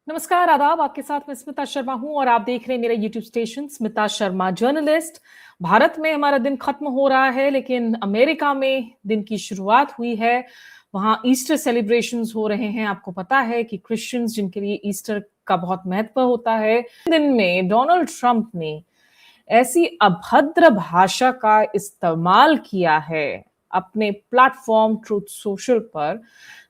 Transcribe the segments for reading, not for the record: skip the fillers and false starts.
नमस्कार, आदाब। आपके साथ मैं स्मिता शर्मा हूं और आप देख रहे हैं मेरा YouTube station Smita Sharma journalist. Bharat में हमारा दिन खत्म हो रहा है, लेकिन अमेरिका में दिन की शुरुआत हुई है। वहां ईस्टर सेलिब्रेशंस हो रहे हैं। आपको पता है कि क्रिश्चियंस, जिनके लिए ईस्टर का बहुत महत्व होता है, दिन में डोनाल्ड ट्रंप ने ऐसी अभद्र भाषा का इस्तेमाल किया है अपने प्लेटफॉर्म ट्रूथ सोशल पर,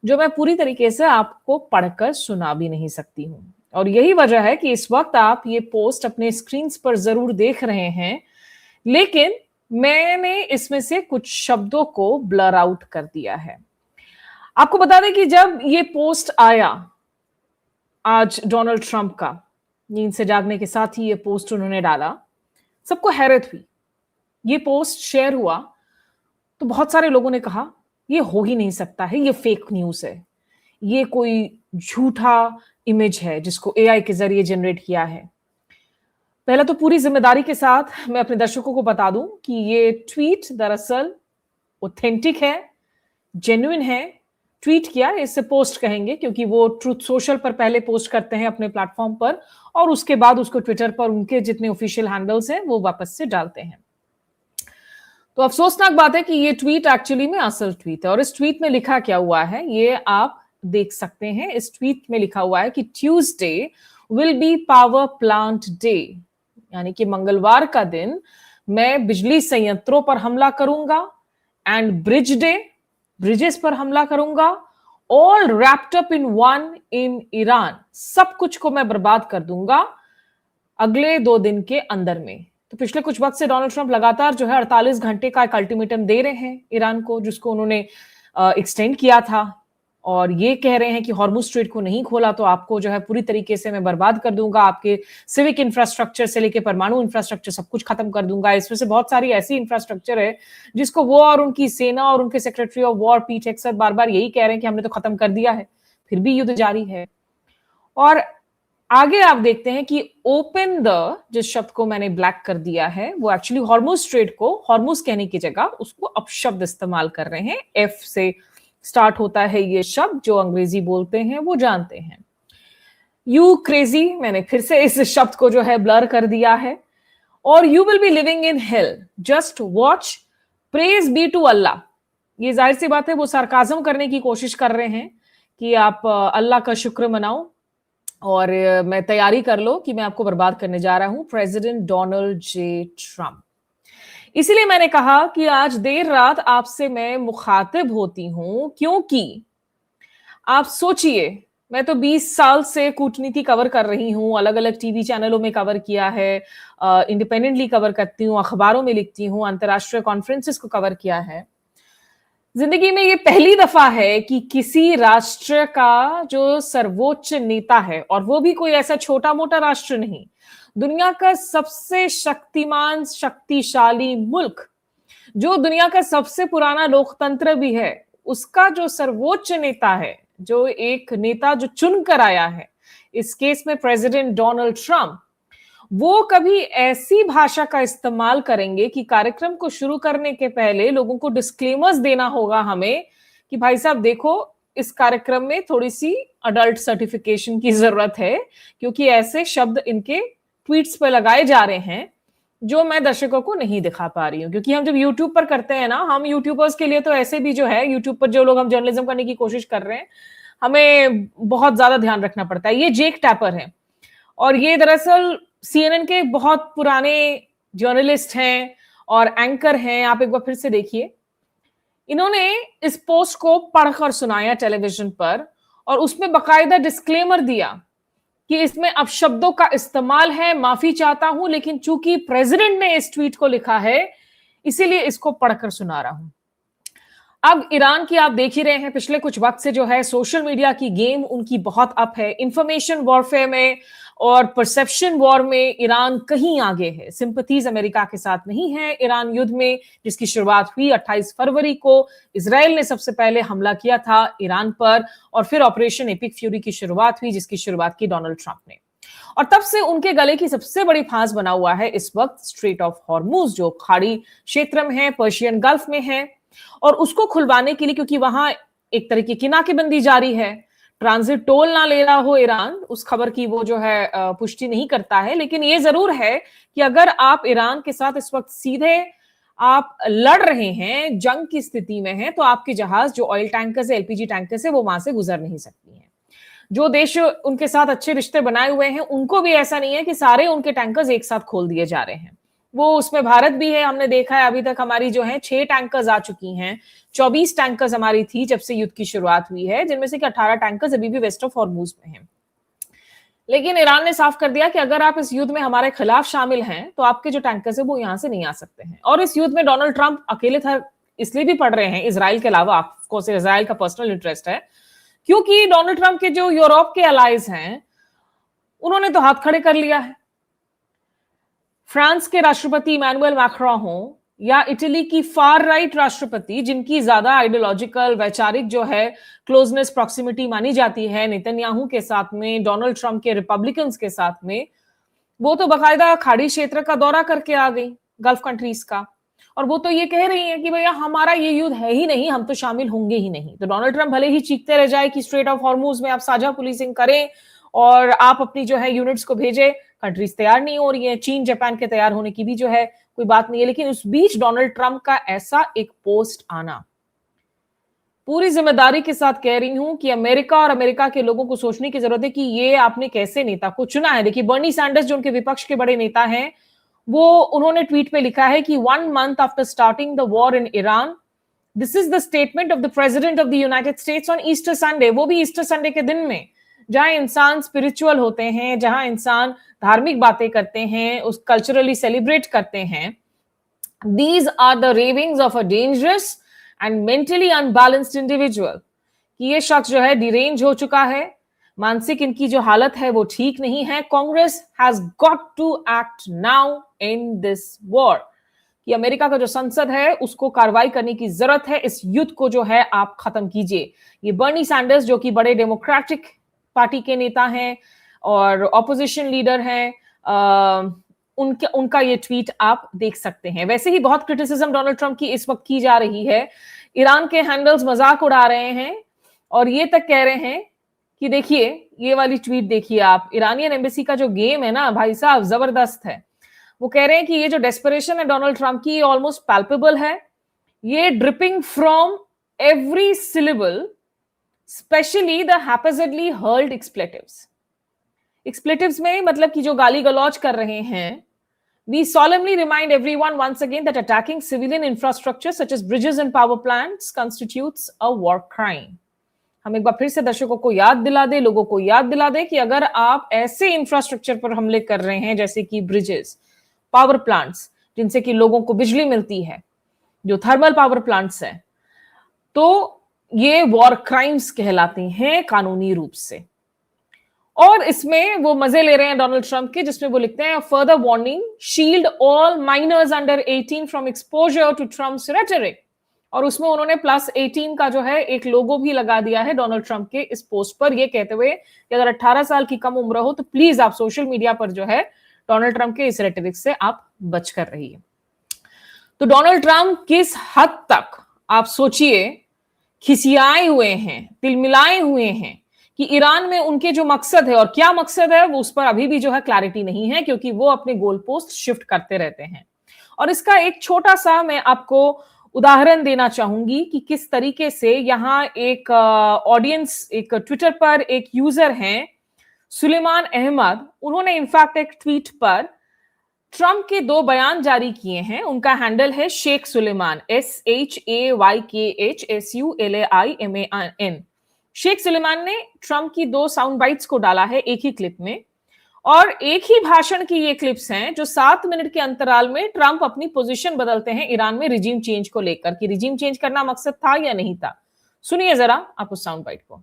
जो मैं पूरी तरीके से आपको पढ़कर सुना भी नहीं सकती हूं। और यही वजह है कि इस वक्त आप ये पोस्ट अपने स्क्रीन पर जरूर देख रहे हैं, लेकिन मैंने इसमें से कुछ शब्दों को ब्लर आउट कर दिया है। आपको बता दें कि जब ये पोस्ट आया आज डोनाल्ड ट्रंप का, नींद से जागने के साथ ही ये पोस्ट उन्होंने डाला, सबको हैरत हुई। ये पोस्ट शेयर हुआ तो बहुत सारे लोगों ने कहा ये हो ही नहीं सकता है, ये फेक न्यूज है, ये कोई झूठा इमेज है जिसको एआई के जरिए जनरेट किया है। पहले तो पूरी जिम्मेदारी के साथ मैं अपने दर्शकों को बता दूं कि ये ट्वीट दरअसल ऑथेंटिक है, जेन्युइन है। ट्वीट किया, इससे पोस्ट कहेंगे, क्योंकि वो ट्रूथ सोशल पर पहले पोस्ट करते हैं अपने प्लेटफॉर्म पर और उसके बाद उसको ट्विटर पर उनके जितने ऑफिशियल हैंडल्स हैं वो वापस से डालते हैं। तो अफसोसनाक बात है कि ये ट्वीट एक्चुअली में असल ट्वीट है। और इस ट्वीट में लिखा क्या हुआ है ये आप देख सकते हैं। इस ट्वीट में लिखा हुआ है कि Tuesday will be power plant day, यानी कि मंगलवार का दिन मैं बिजली संयंत्रों पर हमला करूंगा, एंड ब्रिज डे, ब्रिजेस पर हमला करूंगा, all wrapped up in one in Iran, सब कुछ को मैं बर्बाद कर दूंगा अगले 2 दिन के अंदर में। तो पिछले कुछ वक्त से डोनाल्ड ट्रंप लगातार जो है 48 घंटे का एक अल्टीमेटम दे रहे हैं ईरान को, जिसको उन्होंने एक्सटेंड किया था, और ये कह रहे हैं कि हॉर्मुज स्ट्रेट को नहीं खोला तो आपको जो है पूरी तरीके से मैं बर्बाद कर दूंगा, आपके सिविक इंफ्रास्ट्रक्चर से लेकर परमाणु इंफ्रास्ट्रक्चर सब कुछ खत्म कर दूंगा। इसमें से बहुत सारी ऐसी इंफ्रास्ट्रक्चर है जिसको वो और उनकी सेना और उनके सेक्रेटरी ऑफ वॉर पीट हेक्सेट बार बार यही कह रहे हैं कि हमने तो खत्म कर दिया है, फिर भी युद्ध जारी है। और आगे आप देखते हैं कि ओपन द, जिस शब्द को मैंने ब्लैक कर दिया है, वो एक्चुअली हॉर्मुज स्ट्रेट को हॉर्मुज कहने की जगह उसको अपशब्द इस्तेमाल कर रहे हैं। एफ से स्टार्ट होता है ये शब्द, जो अंग्रेजी बोलते हैं वो जानते हैं। यू क्रेजी, मैंने फिर से इस शब्द को जो है ब्लर कर दिया है। और you will be living in hell, just watch, praise be to Allah. ये जाहिर सी बात है वो सार्काज्म करने की कोशिश कर रहे हैं कि आप अल्लाह का शुक्र मनाओ और मैं तैयारी कर लो कि मैं आपको बर्बाद करने जा रहा हूं, प्रेसिडेंट डोनाल्ड जे ट्रंप। इसीलिए मैंने कहा कि आज देर रात आपसे मैं मुखातिब होती हूं, क्योंकि आप सोचिए, मैं तो 20 साल से कूटनीति कवर कर रही हूं, अलग अलग टीवी चैनलों में कवर किया है, इंडिपेंडेंटली कवर करती हूं, अखबारों में लिखती हूं, अंतर्राष्ट्रीय कॉन्फ्रेंसेस को कवर किया है। जिंदगी में ये पहली दफा है कि किसी राष्ट्र का जो सर्वोच्च नेता है, और वो भी कोई ऐसा छोटा मोटा राष्ट्र नहीं, दुनिया का सबसे शक्तिमान शक्तिशाली मुल्क, जो दुनिया का सबसे पुराना लोकतंत्र भी है, उसका जो सर्वोच्च नेता है, जो एक नेता जो चुनकर आया है, इस केस में प्रेसिडेंट डोनाल्ड ट्रंप, वो कभी ऐसी भाषा का इस्तेमाल करेंगे कि कार्यक्रम को शुरू करने के पहले लोगों को डिस्क्लेमर्स देना होगा हमें कि भाई साहब देखो, इस कार्यक्रम में थोड़ी सी अडल्ट सर्टिफिकेशन की जरूरत है, क्योंकि ऐसे शब्द इनके ट्वीट्स पे लगाए जा रहे हैं जो मैं दर्शकों को नहीं दिखा पा रही हूँ। क्योंकि हम जब यूट्यूब पर करते हैं ना, हम यूट्यूबर्स के लिए तो ऐसे भी जो है, यूट्यूब पर जो लोग हम जर्नलिज्म करने की कोशिश कर रहे हैं, हमें बहुत ज्यादा ध्यान रखना पड़ता है। ये जेक टैपर है और ये दरअसल सीएनएन के बहुत पुराने जर्नलिस्ट हैं और एंकर हैं। आप एक बार फिर से देखिए, इन्होंने इस पोस्ट को पढ़कर सुनाया टेलीविजन पर और उसमें बकायदा डिस्क्लेमर दिया कि इसमें अपशब्दों का इस्तेमाल है, माफी चाहता हूं, लेकिन चूंकि प्रेसिडेंट ने इस ट्वीट को लिखा है इसीलिए इसको पढ़कर सुना रहा हूं। अब ईरान की आप देख ही रहे हैं, पिछले कुछ वक्त से जो है सोशल मीडिया की गेम उनकी बहुत अप है। इंफॉर्मेशन वॉरफेयर में और परसेप्शन वॉर में ईरान कहीं आगे है। सिंपथीज अमेरिका के साथ नहीं है ईरान युद्ध में, जिसकी शुरुआत हुई 28 फरवरी को। इजराइल ने सबसे पहले हमला किया था ईरान पर और फिर ऑपरेशन एपिक फ्यूरी की शुरुआत हुई, जिसकी शुरुआत की डोनाल्ड ट्रंप ने। और तब से उनके गले की सबसे बड़ी फांस बना हुआ है इस वक्त स्ट्रेट ऑफ हॉर्मुज, जो खाड़ी क्षेत्र में है, पर्शियन गल्फ में है, और उसको खुलवाने के लिए, क्योंकि वहां एक तरीके की नाकेबंदी जारी है, ट्रांजिट टोल ना ले रहा हो ईरान, उस खबर की वो जो है पुष्टि नहीं करता है। लेकिन ये जरूर है कि अगर आप ईरान के साथ इस वक्त सीधे आप लड़ रहे हैं, जंग की स्थिति में हैं, तो आपके जहाज जो ऑयल टैंकर्स है, एलपीजी टैंकर्स है, वो वहां से गुजर नहीं सकती हैं। जो देश उनके साथ अच्छे रिश्ते बनाए हुए हैं, उनको भी ऐसा नहीं है कि सारे उनके टैंकर्स एक साथ खोल दिए जा रहे हैं। वो उसमें भारत भी है। हमने देखा है अभी तक हमारी जो है 6 टैंकर्स आ चुकी हैं। 24 टैंकर्स हमारी थी जब से युद्ध की शुरुआत हुई है, जिनमें से कि 18 टैंकर्स अभी भी वेस्ट ऑफ हॉर्मुज में हैं। लेकिन ईरान ने साफ कर दिया कि अगर आप इस युद्ध में हमारे खिलाफ शामिल हैं, तो आपके जो टैंकर्स है वो यहां से नहीं आ सकते हैं। और इस युद्ध में डोनाल्ड ट्रंप अकेले था इसलिए भी पड़ रहे हैं, इजराइल के अलावा, ऑफ कोर्स इजराइल का पर्सनल इंटरेस्ट है, क्योंकि डोनाल्ड ट्रंप के जो यूरोप के अलाइज हैं, उन्होंने तो हाथ खड़े कर लिया है। फ्रांस के राष्ट्रपति इमैनुअल मैक्रों हो या इटली की फार राइट राष्ट्रपति, जिनकी ज्यादा आइडियोलॉजिकल वैचारिक जो है क्लोजनेस प्रॉक्सिमिटी मानी जाती है नेतन्याहू के साथ में, डोनाल्ड ट्रंप के रिपब्लिकन्स के साथ में, वो तो बाकायदा खाड़ी क्षेत्र का दौरा करके आ गई, गल्फ कंट्रीज का। और वो तो ये कह रही है कि भैया हमारा ये युद्ध है ही नहीं, हम तो शामिल होंगे ही नहीं। तो डोनाल्ड ट्रंप भले ही चीखते रह जाए कि स्ट्रेट ऑफ हॉर्मुज में आप साझा पुलिसिंग करें और आप अपनी जो है यूनिट्स को भेजें, कंट्रीज तैयार नहीं हो रही है। चीन जापान के तैयार होने की भी जो है कोई बात नहीं है। लेकिन उस बीच डोनाल्ड ट्रंप का ऐसा एक पोस्ट आना, पूरी जिम्मेदारी के साथ कह रही हूं कि अमेरिका और अमेरिका के लोगों को सोचने की जरूरत है कि ये आपने कैसे नेता को चुना है। देखिए बर्नी सैंडर्स जो उनके विपक्ष के बड़े नेता हैं, वो उन्होंने ट्वीट पे लिखा है कि 1 month after starting the war in Iran, this is the statement of the president of the United states on Easter Sunday. वो भी ईस्टर संडे के दिन में, जहां इंसान स्पिरिचुअल होते हैं, जहां इंसान धार्मिक बातें करते हैं, उस कल्चरली सेलिब्रेट करते हैं। These are the ravings of a dangerous and mentally unbalanced individual। कि ये शख्स जो है डिरेंज हो चुका है, मानसिक इनकी जो हालत है वो ठीक नहीं है। Congress has got to act now in this war. कि अमेरिका का जो संसद है उसको कार्रवाई करने की जरूरत है। इस युद्ध को जो है आप खत्म कीजिए। ये बर्नी सैंडर्स जो कि बड़े डेमोक्रेटिक पार्टी के नेता हैं और ऑपोजिशन लीडर हैं, उनका ये ट्वीट आप देख सकते हैं। वैसे ही बहुत क्रिटिसिज्म डोनाल्ड ट्रंप की इस वक्त की जा रही है। ईरान के हैंडल्स मजाक उड़ा रहे हैं और ये तक कह रहे हैं कि देखिए ये वाली ट्वीट देखिए आप, ईरानियन एम्बेसी का जो गेम है ना भाई साहब, जबरदस्त है। वो कह रहे हैं कि ये जो डेस्परेशन है डोनाल्ड ट्रंप की, ऑलमोस्ट पैल्पेबल है। ये dripping from every syllable, especially the haphazardly hurled expletives. Expletives में मतलब कि जो गाली गलौज कर रहे हैं। We solemnly remind everyone once again that attacking civilian infrastructure such as bridges and power plants constitutes a war crime। हम एक बार फिर से दर्शकों को याद दिला दे, लोगों को याद दिला दे कि अगर आप ऐसे इंफ्रास्ट्रक्चर पर हमले कर रहे हैं जैसे कि ब्रिजेस, पावर प्लांट्स, जिनसे कि लोगों को बिजली मिलती है, जो थर्मल पावर प्लांट्स हैं, तो ये वॉर क्राइम्स कहलाते हैं कानूनी रूप से। और इसमें वो मजे ले रहे हैं डोनाल्ड ट्रंप के, जिसमें वो लिखते हैं further warning, shield all minors under 18 from exposure to Trump's rhetoric. और उसमें उन्होंने +18 का जो है एक लोगो भी लगा दिया है डोनाल्ड ट्रंप के इस पोस्ट पर, ये कहते हुए कि अगर 18 साल की कम उम्र हो तो प्लीज आप सोशल मीडिया पर जो है डोनाल्ड ट्रंप के इस रेटरिक से आप बच कर रहिए। तो डोनाल्ड ट्रंप किस हद तक आप सोचिए खिसियाए हुए हैं, तिलमिलाए हुए हैं कि ईरान में उनके जो मकसद है, और क्या मकसद है वो उस पर अभी भी जो है क्लैरिटी नहीं है, क्योंकि वो अपने गोल पोस्ट शिफ्ट करते रहते हैं। और इसका एक छोटा सा मैं आपको उदाहरण देना चाहूंगी कि किस तरीके से यहां एक ऑडियंस, एक ट्विटर पर एक यूजर हैं सुलेमान अहमद, उन्होंने इनफैक्ट एक ट्वीट पर ट्रंप के 2 बयान जारी किए हैं। उनका हैंडल है शेख सुलेमान, SHAYKHSULAIMAN। शेख सुलेमान ने ट्रंप की 2 साउंड बाइट्स को डाला है एक ही क्लिप में, और एक ही भाषण की ये क्लिप्स हैं जो 7 मिनट के अंतराल में ट्रंप अपनी पोजीशन बदलते हैं ईरान में रिजीम चेंज को लेकर, कि रिजीम चेंज करना मकसद था या नहीं था। सुनिए जरा आप उस साउंड बाइट को।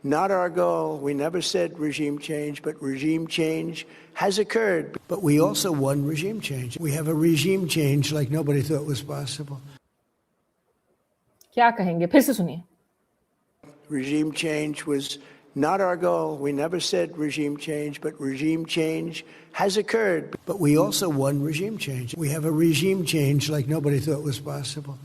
Not our goal. We never said regime change, but regime change has occurred. But we also won regime change. We have a regime change like nobody thought was possible. क्या कहेंगे, फिर से सुनिए। Regime change was not our goal. We never said regime change, but regime change has occurred. But we also won regime change. We have a regime change like nobody thought was possible.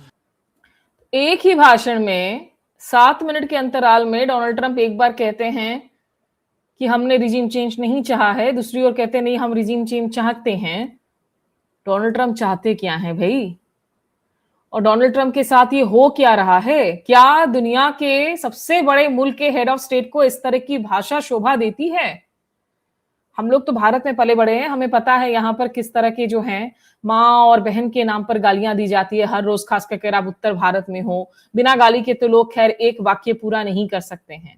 एक ही भाषण में 7 minute के अंतराल में Donald Trump एक बार कहते हैं कि हमने रिजीम चेंज नहीं चाहा है, दूसरी ओर कहते हैं नहीं हम रिजीम चेंज चाहते हैं। डोनाल्ड ट्रंप चाहते क्या है भाई? और डोनाल्ड ट्रंप के साथ ये हो क्या रहा है? क्या दुनिया के सबसे बड़े मुल्क के हेड ऑफ स्टेट को इस तरह की भाषा शोभा देती है? हम लोग तो भारत में पले बड़े हैं, हमें पता है यहाँ पर किस तरह के जो हैं माँ और बहन के नाम पर गालियां दी जाती है हर रोज, खास करके आप उत्तर भारत में हो। बिना गाली के तो लोग खैर एक वाक्य पूरा नहीं कर सकते हैं,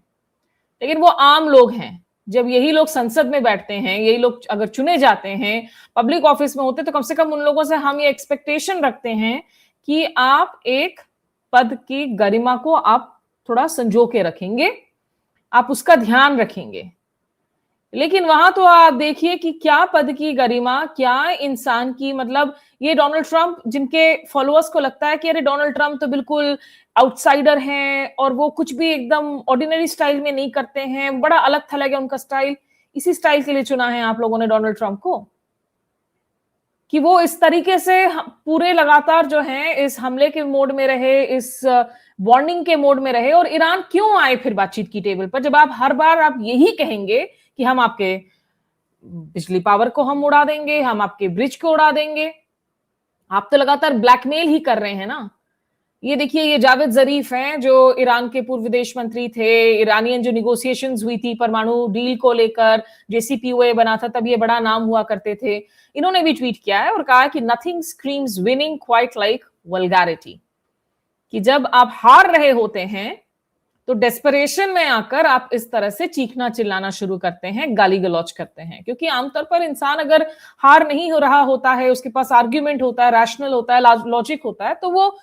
लेकिन वो आम लोग हैं। जब यही लोग संसद में बैठते हैं, यही लोग अगर चुने जाते हैं, पब्लिक ऑफिस में होते, तो कम से कम उन लोगों से हम ये एक्सपेक्टेशन रखते हैं कि आप एक पद की गरिमा को आप थोड़ा संजो के रखेंगे, आप उसका ध्यान रखेंगे। लेकिन वहां तो आप देखिए कि क्या पद की गरिमा, क्या इंसान की, मतलब ये डोनाल्ड ट्रंप, जिनके फॉलोअर्स को लगता है कि अरे डोनाल्ड ट्रंप तो बिल्कुल आउटसाइडर हैं और वो कुछ भी एकदम ऑर्डिनरी स्टाइल में नहीं करते हैं, बड़ा अलग थलग है उनका स्टाइल। इसी स्टाइल के लिए चुना है आप लोगों ने डोनाल्ड ट्रंप को, कि वो इस तरीके से पूरे लगातार जो है इस हमले के मोड में रहे, इस वार्निंग के मोड में रहे। और ईरान क्यों आए फिर बातचीत की टेबल पर, जब आप हर बार आप यही कहेंगे कि हम आपके बिजली पावर को हम उड़ा देंगे, हम आपके ब्रिज को उड़ा देंगे। आप तो लगातार ब्लैकमेल ही कर रहे हैं ना। ये देखिए, ये जावेद जरीफ हैं जो ईरान के पूर्व विदेश मंत्री थे। ईरानियन जो निगोशिएशंस हुई थी परमाणु डील को लेकर, जेसीपीओए बना था तब ये बड़ा नाम हुआ करते थे, इन्होंने भी ट्वीट किया है और कहा कि nothing screams winning quite like vulgarity, कि जब आप हार रहे होते हैं तो डेस्परेशन में आकर आप इस तरह से चीखना चिल्लाना शुरू करते हैं, गाली गलौज करते हैं। क्योंकि आमतौर पर इंसान अगर हार नहीं हो रहा होता है, उसके पास आर्ग्यूमेंट होता है, रैशनल होता है, लॉजिक होता है, तो वो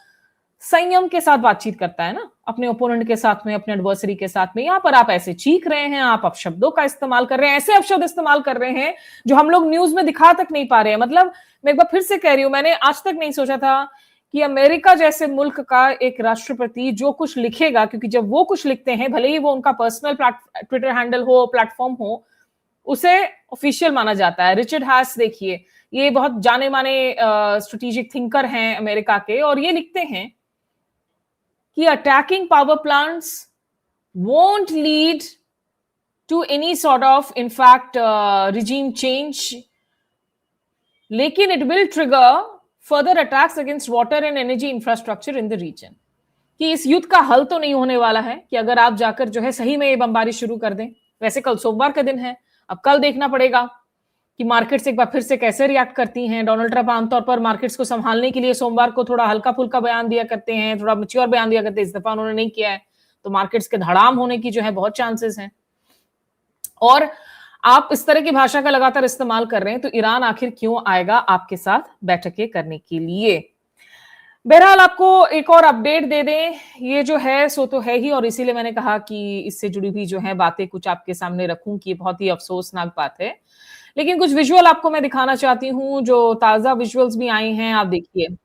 संयम के साथ बातचीत करता है ना, अपने ओपोनेंट के साथ में, अपने एडवर्सरी के साथ में। यहां पर आप ऐसे चीख रहे हैं, आप अपशब्दों का इस्तेमाल कर रहे हैं, ऐसे अपशब्द इस्तेमाल कर रहे हैं जो हम लोग न्यूज में दिखा तक नहीं पा रहे हैं। मतलब मैं एक बार फिर से कह रही हूं, मैंने आज तक नहीं सोचा था कि अमेरिका जैसे मुल्क का एक राष्ट्रपति जो कुछ लिखेगा, क्योंकि जब वो कुछ लिखते हैं, भले ही वो उनका पर्सनल ट्विटर हैंडल हो, प्लेटफॉर्म हो, उसे ऑफिशियल माना जाता है। रिचर्ड हास देखिए, ये बहुत जाने माने स्ट्रेटेजिक थिंकर हैं अमेरिका के, और ये लिखते हैं कि attacking power plants won't lead to any sort of, in fact, regime change, लेकिन it will trigger further attacks against water and energy infrastructure in the region। कि इस युद्ध का हल तो नहीं होने वाला है कि अगर आप जाकर जो है सही में ये बमबारी शुरू कर दें। वैसे कल सोमवार का दिन है, अब कल देखना पड़ेगा कि मार्केट्स एक बार फिर से कैसे रिएक्ट करती हैं। डोनाल्ड ट्रंप आमतौर पर मार्केट्स को संभालने के लिए सोमवार को थोड़ा हल्का फुल्का बयान दिया करते हैं, थोड़ा मैच्योर बयान दिया करते हैं। इस दफा उन्होंने नहीं किया है, तो मार्केट्स के धड़ाम होने की जो है बहुत चांसेस हैं। और आप इस तरह की भाषा का लगातार इस्तेमाल कर रहे हैं, तो ईरान आखिर क्यों आएगा आपके साथ बैठकें करने के लिए? बहरहाल आपको एक और अपडेट दे दें, ये जो है सो तो है ही, और इसीलिए मैंने कहा कि इससे जुड़ी हुई जो है बातें कुछ आपके सामने रखूं कि बहुत ही अफसोसनाक बात है। लेकिन कुछ विजुअल आपको मैं दिखाना चाहती हूं, जो ताजा विजुअल्स भी आई हैं, आप देखिए।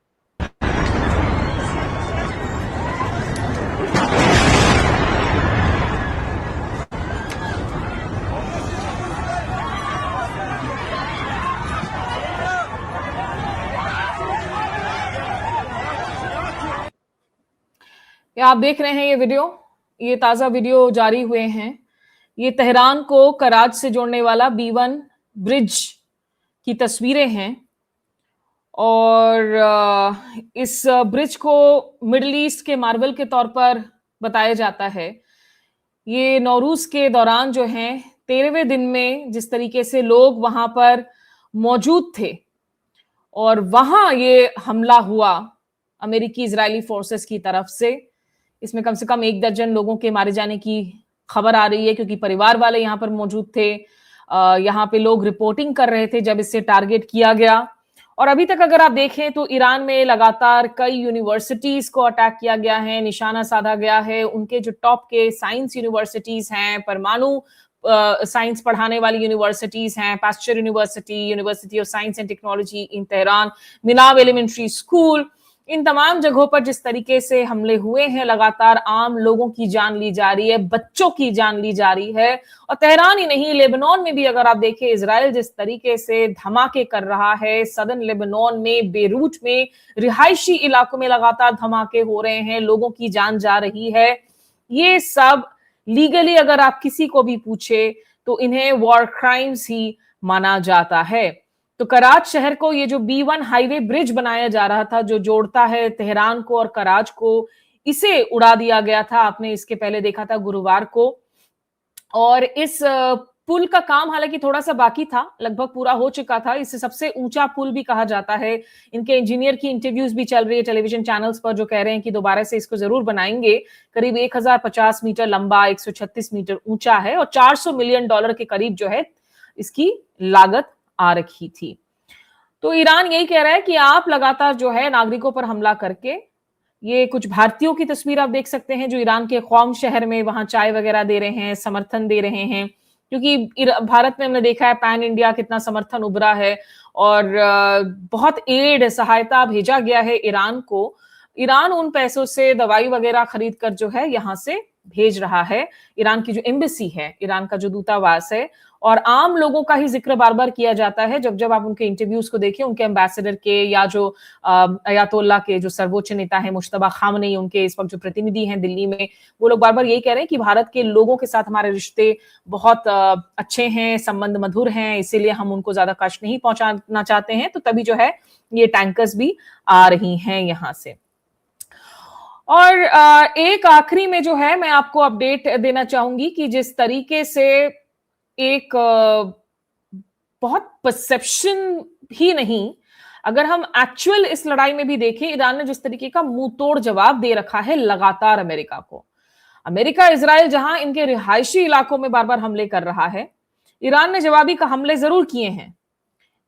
ये आप देख रहे हैं ये वीडियो, ये ताजा वीडियो जारी हुए हैं। ये तेहरान को कराच से जोड़ने वाला B1 ब्रिज की तस्वीरें हैं, और इस ब्रिज को मिडिल ईस्ट के मार्वल के तौर पर बताया जाता है। ये नौरूज के दौरान जो है 13वें दिन में जिस तरीके से लोग वहां पर मौजूद थे और वहां ये हमला हुआ अमेरिकी इजरायली फोर्सेस की तरफ से, इसमें कम से कम 1 दर्जन लोगों के मारे जाने की खबर आ रही है, क्योंकि परिवार वाले यहां पर मौजूद थे। यहां पे लोग रिपोर्टिंग कर रहे थे जब इससे टारगेट किया गया। और अभी तक अगर आप देखें तो ईरान में लगातार कई यूनिवर्सिटीज को अटैक किया गया है, निशाना साधा गया है। उनके जो टॉप के साइंस यूनिवर्सिटीज हैं, परमाणु साइंस पढ़ाने वाली यूनिवर्सिटीज हैं, Pasteur university, university of science and technology in Tehran, Minab elementary school, इन तमाम जगहों पर जिस तरीके से हमले हुए हैं, लगातार आम लोगों की जान ली जा रही है, बच्चों की जान ली जा रही है। और तेहरान ही नहीं, लेबनान में भी अगर आप देखें, इजराइल जिस तरीके से धमाके कर रहा है, सदर्न लेबनान में, बेरूट में, रिहायशी इलाकों में लगातार धमाके हो रहे हैं, लोगों की जान जा रही है। ये सब लीगली अगर आप किसी को भी पूछे तो इन्हें वॉर क्राइम्स ही माना जाता है। तो कराच शहर को ये जो B1 हाईवे ब्रिज बनाया जा रहा था, जो जोड़ता है तेहरान को और कराच को, इसे उड़ा दिया गया था। आपने इसके पहले देखा था गुरुवार को। और इस पुल का काम हालांकि थोड़ा सा बाकी था, लगभग पूरा हो चुका था। इसे सबसे ऊंचा पुल भी कहा जाता है। इनके इंजीनियर की इंटरव्यूज भी चल रही है टेलीविजन चैनल्स पर, जो कह रहे हैं कि दोबारा से इसको जरूर बनाएंगे। करीब 1050 मीटर लंबा, 136 मीटर ऊंचा है और $400 मिलियन के करीब जो है इसकी लागत आ रखी थी। तो ईरान यही कह रहा है कि आप लगातार जो है नागरिकों पर हमला करके, ये कुछ भारतीयों की तस्वीर आप देख सकते हैं जो ईरान के क़ौम शहर में वहां चाय वगैरह दे रहे हैं, समर्थन दे रहे हैं। क्योंकि भारत में हमने देखा है पैन इंडिया कितना समर्थन उभरा है और बहुत एड सहायता भेजा गया है ईरान को। ईरान उन पैसों से दवाई वगैरह खरीद कर जो है यहां से भेज रहा है। ईरान की जो एम्बेसी है, ईरान का जो दूतावास है, और आम लोगों का ही जिक्र बार बार किया जाता है। जब जब आप उनके इंटरव्यूज को देखें, उनके एम्बेसडर के या जो अयातोल्ला के जो सर्वोच्च नेता है मुश्तबा खामनेई, उनके इस वक्त जो प्रतिनिधि हैं दिल्ली में, वो लोग बार बार यही कह रहे हैं कि भारत के लोगों के साथ हमारे रिश्ते बहुत अच्छे हैं, संबंध मधुर हैं, इसीलिए हम उनको ज्यादा कष्ट नहीं पहुंचाना चाहते हैं। तो तभी जो है ये टैंकर्स भी आ रही हैं यहां से। और एक आखिरी में जो है मैं आपको अपडेट देना चाहूंगी कि जिस तरीके से एक बहुत परसेप्शन ही नहीं, अगर हम एक्चुअल इस लड़ाई में भी देखें, ईरान ने जिस तरीके का मुंह तोड़ जवाब दे रखा है लगातार अमेरिका को। अमेरिका इजराइल जहां इनके रिहायशी इलाकों में बार बार हमले कर रहा है, ईरान ने जवाबी का हमले जरूर किए हैं।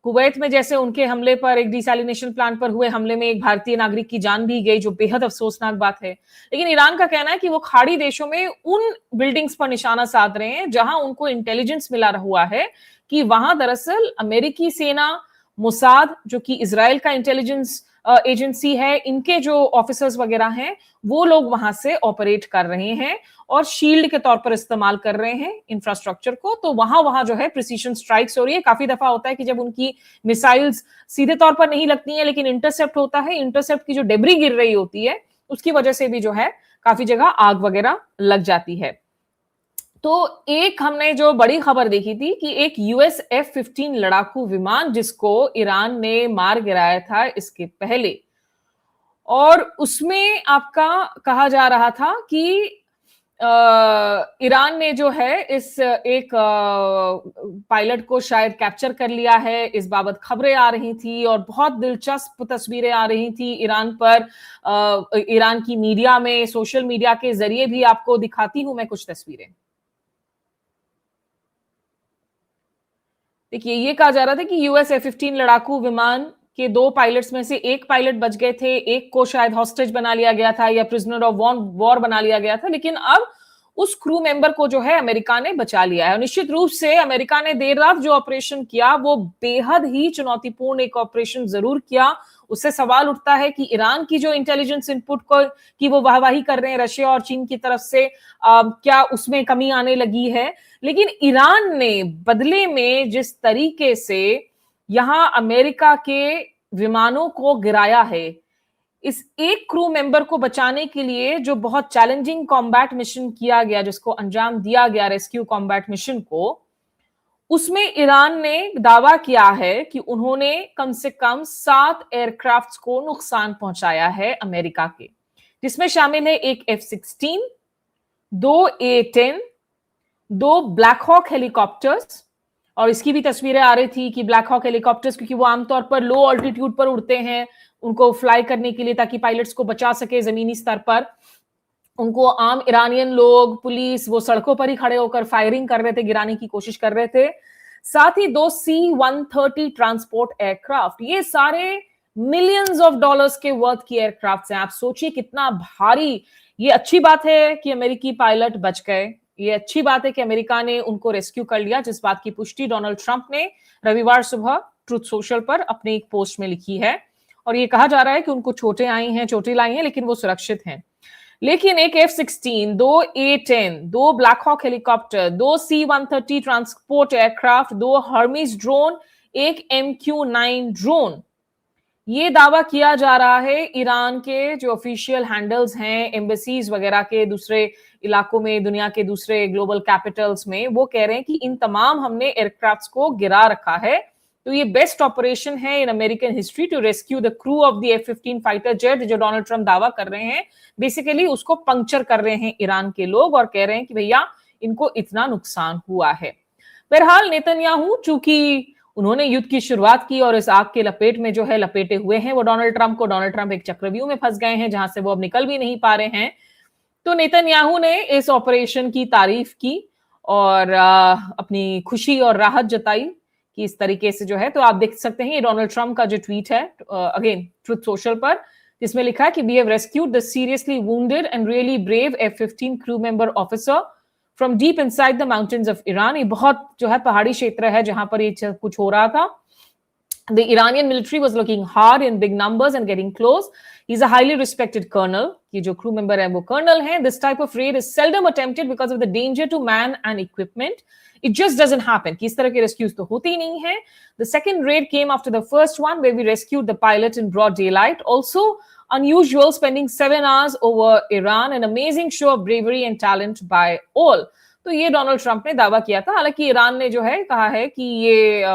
कुवैत में जैसे उनके हमले पर, एक डिसैलिनेशन प्लांट पर हुए हमले में एक भारतीय नागरिक की जान भी गई, जो बेहद अफसोसनाक बात है। लेकिन ईरान का कहना है कि वो खाड़ी देशों में उन बिल्डिंग्स पर निशाना साध रहे हैं जहां उनको इंटेलिजेंस मिला हुआ है कि वहां दरअसल अमेरिकी सेना, मोसाद जो कि इजराइल का इंटेलिजेंस एजेंसी है, इनके जो ऑफिसर्स वगैरह हैं वो लोग वहां से ऑपरेट कर रहे हैं और शील्ड के तौर पर इस्तेमाल कर रहे हैं इंफ्रास्ट्रक्चर को। तो वहां जो है प्रिसीजन स्ट्राइक्स हो रही है। काफी दफा होता है कि जब उनकी मिसाइल्स सीधे तौर पर नहीं लगती हैं लेकिन इंटरसेप्ट होता है, इंटरसेप्ट की जो डेब्री गिर रही होती है उसकी वजह से भी जो है काफी जगह आग वगैरह लग जाती है। तो एक हमने जो बड़ी खबर देखी थी कि एक US F-15 लड़ाकू विमान जिसको ईरान ने मार गिराया था इसके पहले, और उसमें आपका कहा जा रहा था कि ईरान ने जो है इस एक पायलट को शायद कैप्चर कर लिया है। इस बाबत खबरें आ रही थी और बहुत दिलचस्प तस्वीरें आ रही थी ईरान पर। ईरान की मीडिया में, सोशल मीडिया के जरिए भी आपको दिखाती हूं मैं कुछ तस्वीरें। देखिए, ये कहा जा रहा था कि US F-15 लड़ाकू विमान के 2 पायलट्स में से एक पायलट बच गए थे, एक को शायद हॉस्टेज बना लिया गया था या प्रिजनर ऑफ वॉर बना लिया गया था, लेकिन अब उस क्रू मेंबर को जो है अमेरिका ने बचा लिया है। निश्चित रूप से अमेरिका ने देर रात जो ऑपरेशन किया वो बेहद ही चुनौतीपूर्ण एक ऑपरेशन जरूर किया। उससे सवाल उठता है कि ईरान की जो इंटेलिजेंस इनपुट को की वो वाहवाही कर रहे हैं रशिया और चीन की तरफ से, क्या उसमें कमी आने लगी है? लेकिन ईरान ने बदले में जिस तरीके से यहां अमेरिका के विमानों को गिराया है, इस एक क्रू मेंबर को बचाने के लिए जो बहुत चैलेंजिंग कॉम्बैट मिशन किया गया, जिसको अंजाम दिया गया रेस्क्यू कॉम्बैट मिशन को, उसमें ईरान ने दावा किया है कि उन्होंने कम से कम 7 एयरक्राफ्ट्स को नुकसान पहुंचाया है अमेरिका के, जिसमें शामिल है एक F-16, 2 A-10, 2 black hoc helicopters. और इसकी भी तस्वीरें आ रही थी कि ब्लैक हॉक हेलीकॉप्टर्स, क्योंकि वो आमतौर पर लो ऑल्टीट्यूड पर उड़ते हैं, उनको फ्लाई करने के लिए ताकि पायलट्स को बचा सके जमीनी स्तर पर, उनको आम ईरानियन लोग, पुलिस, वो सड़कों पर ही खड़े होकर फायरिंग कर रहे थे, गिराने की कोशिश कर रहे थे। साथ ही 2 C-130 ट्रांसपोर्ट एयरक्राफ्ट, ये सारे मिलियंस ऑफ डॉलर्स के वर्थ की एयरक्राफ्ट हैं। आप सोचिए कितना भारी। ये अच्छी बात है कि अमेरिकी पायलट बच गए, ये अच्छी बात है कि अमेरिका ने उनको रेस्क्यू कर लिया, जिस बात की पुष्टि डोनाल्ड ट्रंप ने रविवार सुबह ट्रुथ सोशल पर अपने एक पोस्ट में लिखी है। और ये कहा जा रहा है कि उनको चोटें आई हैं, चोटें लाई हैं, लेकिन वो सुरक्षित हैं। लेकिन एक F-16, 2 A-10, 2 black hawk helicopter, 2 C-130 transport aircraft, 2 Hermes drone, एक MQ-9 ड्रोन, ये दावा किया जा रहा है ईरान के जो ऑफिशियल हैंडल्स हैं एम्बेसीज वगैरह के दूसरे इलाकों में, दुनिया के दूसरे ग्लोबल कैपिटल्स में, वो कह रहे हैं कि इन तमाम हमने एयरक्राफ्ट्स को गिरा रखा है। तो ये बेस्ट ऑपरेशन है in American history to rescue the crew of the F-15 fighter jet, जो डोनाल्ड ट्रंप दावा कर रहे हैं। बेसिकली उसको पंक्चर कर रहे हैं ईरान के लोग और कह रहे हैं कि भैया इनको इतना नुकसान हुआ है। बहरहाल नेतन्याहू चूंकि उन्होंने युद्ध की शुरुआत की और इस आग के लपेट में जो है लपेटे हुए हैं वो डोनाल्ड ट्रंप एक चक्रव्यूह में फंस गए हैं जहां से वो अब निकल भी नहीं पा रहे हैं। तो नेतन्याहू ने इस ऑपरेशन की तारीफ की और अपनी खुशी और राहत जताई कि इस तरीके से जो है। तो आप देख सकते हैं ये डोनाल्ड ट्रंप का जो ट्वीट है अगेन ट्रुथ सोशल पर, जिसमें लिखा है कि we have rescued the seriously wounded and really brave F-15 crew member officer from deep inside the mountains of Iran. ये बहुत जो है पहाड़ी क्षेत्र है जहां पर ये कुछ हो रहा था। The Iranian military was looking hard in big numbers and getting close. He's a highly respected colonel. ये जो crew member है वो colonel है. This type of raid is seldom attempted because of the danger to man and equipment. It just doesn't happen. कि इस तरह के rescues तो होती ही नहीं है. The second raid came after the first one where we rescued the pilot in broad daylight. Also unusual, spending 7 hours over Iran, an amazing show of bravery and talent by all. तो ये Donald Trump ने दावा किया था। हालांकि Iran ने जो है कहा है कि ये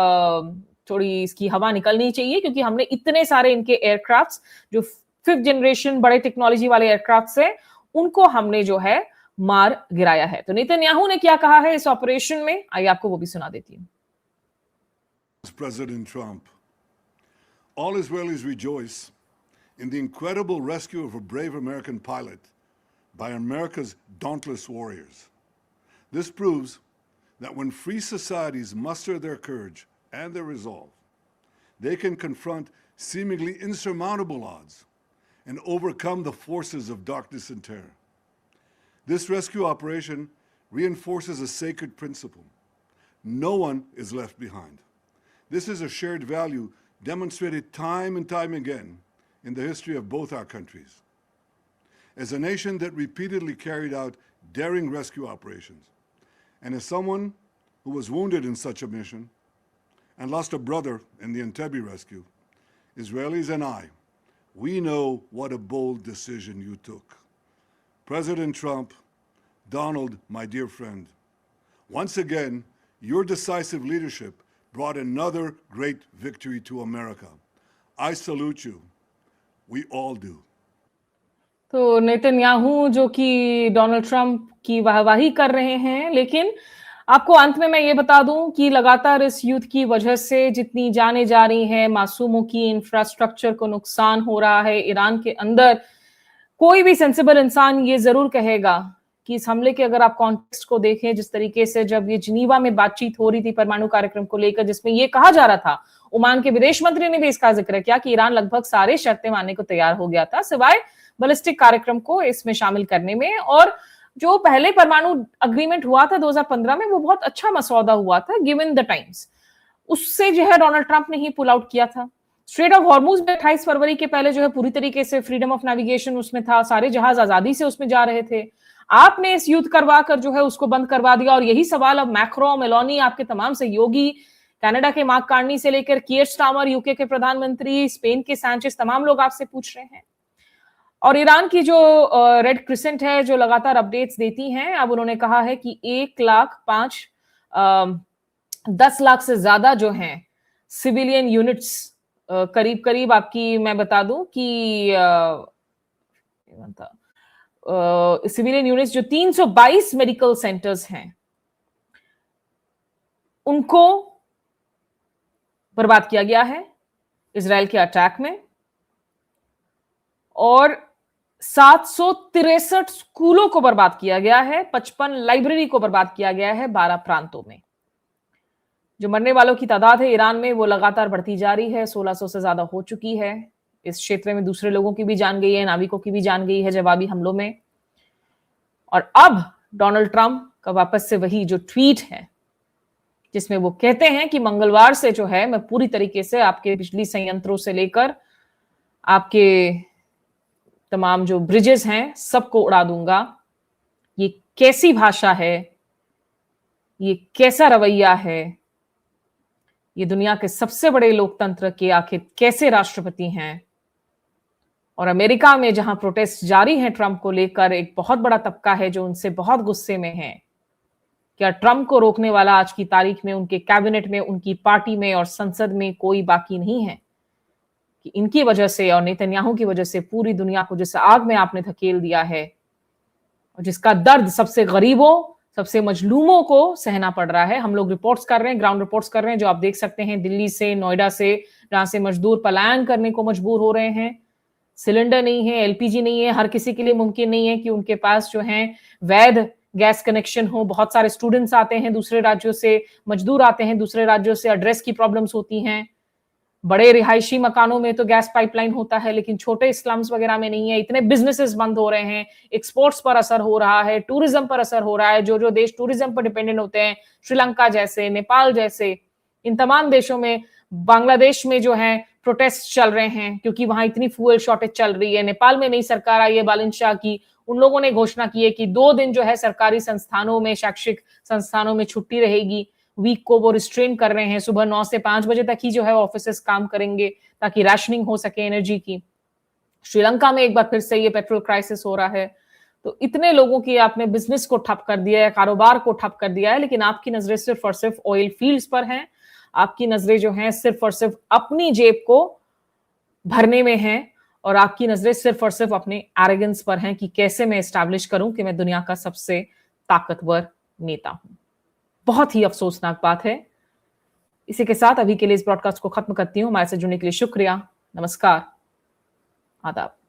थोड़ी इसकी हवा निकलनी चाहिए क्योंकि हमने इतने सारे इनके एयरक्राफ्ट्स जो 5th जनरेशन बड़े टेक्नोलॉजी वाले एयरक्राफ्ट्स हैं उनको हमने जो है मार गिराया है। तो नेतन्याहू ने क्या कहा है इस ऑपरेशन में, आइए आपको वो भी सुना देती हूँ। President Trump, all Israelis rejoice in the incredible rescue of a brave American pilot by America's dauntless warriors. This proves that when free societies muster their courage and their resolve, they can confront seemingly insurmountable odds and overcome the forces of darkness and terror. This rescue operation reinforces a sacred principle. No one is left behind. This is a shared value demonstrated time and time again in the history of both our countries. As a nation that repeatedly carried out daring rescue operations, and as someone who was wounded in such a mission and lost a brother in the Entebbe rescue, Israelis and I, we know what a bold decision you took. President Trump, Donald, my dear friend, once again, your decisive leadership brought another great victory to America. I salute you. We all do. तो Netanyahu जो कि Donald Trump की वाहवाही कर रहे हैं, लेकिन आपको अंत में मैं ये बता दूं कि लगातार इस युद्ध की वजह से जितनी जानें जा रही हैं, मासूमों की, इंफ्रास्ट्रक्चर को नुकसान हो रहा है ईरान के अंदर, कोई भी सेंसिबल इंसान ये जरूर कहेगा कि इस हमले के अगर आप कॉन्टेक्स्ट को देखें, जिस तरीके से जब ये जिनीवा में बातचीत हो रही थी परमाणु कार्यक्रम को लेकर, जिसमें ये कहा जा रहा था, ओमान के विदेश मंत्री ने भी इसका जिक्र किया कि ईरान लगभग सारे शर्तें मानने को तैयार हो गया था सिवाय बैलिस्टिक कार्यक्रम को इसमें शामिल करने में। और जो पहले परमाणु अग्रीमेंट हुआ था 2015 में, वो बहुत अच्छा मसौदा हुआ था गिवन द टाइम्स। उससे जो है डोनाल्ड ट्रंप ने ही पुल आउट किया था। स्ट्रेट ऑफ हॉर्मुज में 28 फरवरी के पहले जो है पूरी तरीके से फ्रीडम ऑफ नेविगेशन उसमें था, सारे जहाज आजादी से उसमें जा रहे थे। आपने इस युद्ध करवा कर जो है उसको बंद करवा दिया। और यही सवाल अब मैक्रो, मेलोनी, आपके तमाम सहयोगी, कनाडा के मार्क कार्नी से लेकर कियर स्टार्मर, यूके के प्रधानमंत्री, स्पेन के सैंचेज, तमाम लोग आपसे पूछ रहे हैं। और ईरान की जो रेड क्रिसेंट है जो लगातार अपडेट्स देती हैं, अब उन्होंने कहा है कि 10 लाख से ज्यादा जो हैं सिविलियन यूनिट्स, करीब करीब आपकी मैं बता दूं कि सिविलियन यूनिट्स जो 322 मेडिकल सेंटर्स हैं उनको बर्बाद किया गया है इजराइल के अटैक में। और 763 स्कूलों को बर्बाद किया गया है, 55 लाइब्रेरी को बर्बाद किया गया है 12 प्रांतों में। जो मरने वालों की तादाद है ईरान में वो लगातार बढ़ती जा रही है, 1600 से ज्यादा हो चुकी है। इस क्षेत्र में दूसरे लोगों की भी जान गई है, नाविकों की भी जान गई है जवाबी हमलों में। और अब डोनाल्ड ट्रंप का वापस से वही जो ट्वीट है जिसमें वो कहते हैं कि मंगलवार से जो है मैं पूरी तरीके से आपके बिजली संयंत्रों से लेकर आपके तमाम जो ब्रिजेस हैं सबको उड़ा दूंगा। ये कैसी भाषा है, ये कैसा रवैया है, ये दुनिया के सबसे बड़े लोकतंत्र के आखिर कैसे राष्ट्रपति हैं। और अमेरिका में जहां प्रोटेस्ट जारी हैं ट्रंप को लेकर, एक बहुत बड़ा तबका है जो उनसे बहुत गुस्से में है। क्या ट्रंप को रोकने वाला आज की तारीख में उनके कैबिनेट में, उनकी पार्टी में और संसद में कोई बाकी नहीं है कि इनकी वजह से और नेतन्याहू की वजह से पूरी दुनिया को जिस आग में आपने धकेल दिया है और जिसका दर्द सबसे गरीबों, सबसे मजलूमों को सहना पड़ रहा है। हम लोग रिपोर्ट्स कर रहे हैं, ग्राउंड रिपोर्ट्स कर रहे हैं, जो आप देख सकते हैं दिल्ली से, नोएडा से, जहां से मजदूर पलायन करने को मजबूर हो रहे हैं। सिलेंडर नहीं है, एलपीजी नहीं है, हर किसी के लिए मुमकिन नहीं है कि उनके पास जो है वैध गैस कनेक्शन हो। बहुत सारे स्टूडेंट्स आते हैं दूसरे राज्यों से, मजदूर आते हैं दूसरे राज्यों से, एड्रेस की प्रॉब्लम्स होती हैं। बड़े रिहायशी मकानों में तो गैस पाइपलाइन होता है, लेकिन छोटे स्लम्स वगैरह में नहीं है। इतने बिजनेसेस बंद हो रहे हैं, एक्सपोर्ट्स पर असर हो रहा है, टूरिज्म पर असर हो रहा है। जो जो देश टूरिज्म पर डिपेंडेंट होते हैं, श्रीलंका जैसे, नेपाल जैसे, इन तमाम देशों में, बांग्लादेश में जो है प्रोटेस्ट चल रहे हैं क्योंकि वहां इतनी फ्यूल शॉर्टेज चल रही है। नेपाल में नई सरकार आई है बालिन शाह की, उन लोगों ने घोषणा की है कि 2 दिन जो है सरकारी संस्थानों में, शैक्षिक संस्थानों में छुट्टी रहेगी। वीक को वो रिस्ट्रेन कर रहे हैं, सुबह 9 से 5 बजे तक ही जो है ऑफिसेस काम करेंगे ताकि राशनिंग हो सके एनर्जी की। श्रीलंका में एक बार फिर से ये पेट्रोल क्राइसिस हो रहा है। तो इतने लोगों की आपने बिजनेस को ठप कर दिया है, कारोबार को ठप कर दिया है, लेकिन आपकी नजरें सिर्फ और सिर्फ ऑयल फील्ड्स पर हैं। आपकी नजरें जो हैं सिर्फ और सिर्फ अपनी जेब को भरने में हैं और आपकी नजरें सिर्फ और सिर्फ अपने एरोगेंस पर हैं कि कैसे मैं एस्टैब्लिश करूं कि मैं दुनिया का सबसे ताकतवर नेता हूं। बहुत ही अफसोसनाक बात है। इसी के साथ अभी के लिए इस ब्रॉडकास्ट को खत्म करती हूं। हमारे से जुड़ने के लिए शुक्रिया। नमस्कार, आदाब।